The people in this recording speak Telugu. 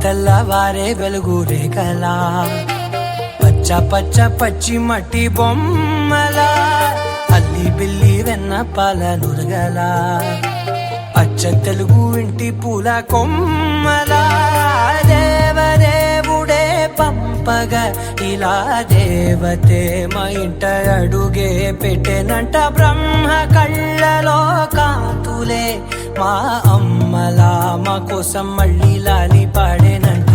తెల్లవారే వెలుగు రేఖలా పచ్చ పచ్చ పచ్చి మట్టి బొమ్మల అల్లి బిల్లి వెన్న పాల నురగల అచ్చ తెలుగు ఇంటి పూల కొమ్మల దేవదేవుడే పంపగా ఇలా దేవతే మా ఇంట అడుగే పెట్టెనంట బ్రహ్మ కళ్ళలో కాంతులే మా అమ్మలా మా కోసం మళ్ళీ లాలి పాడేనంట.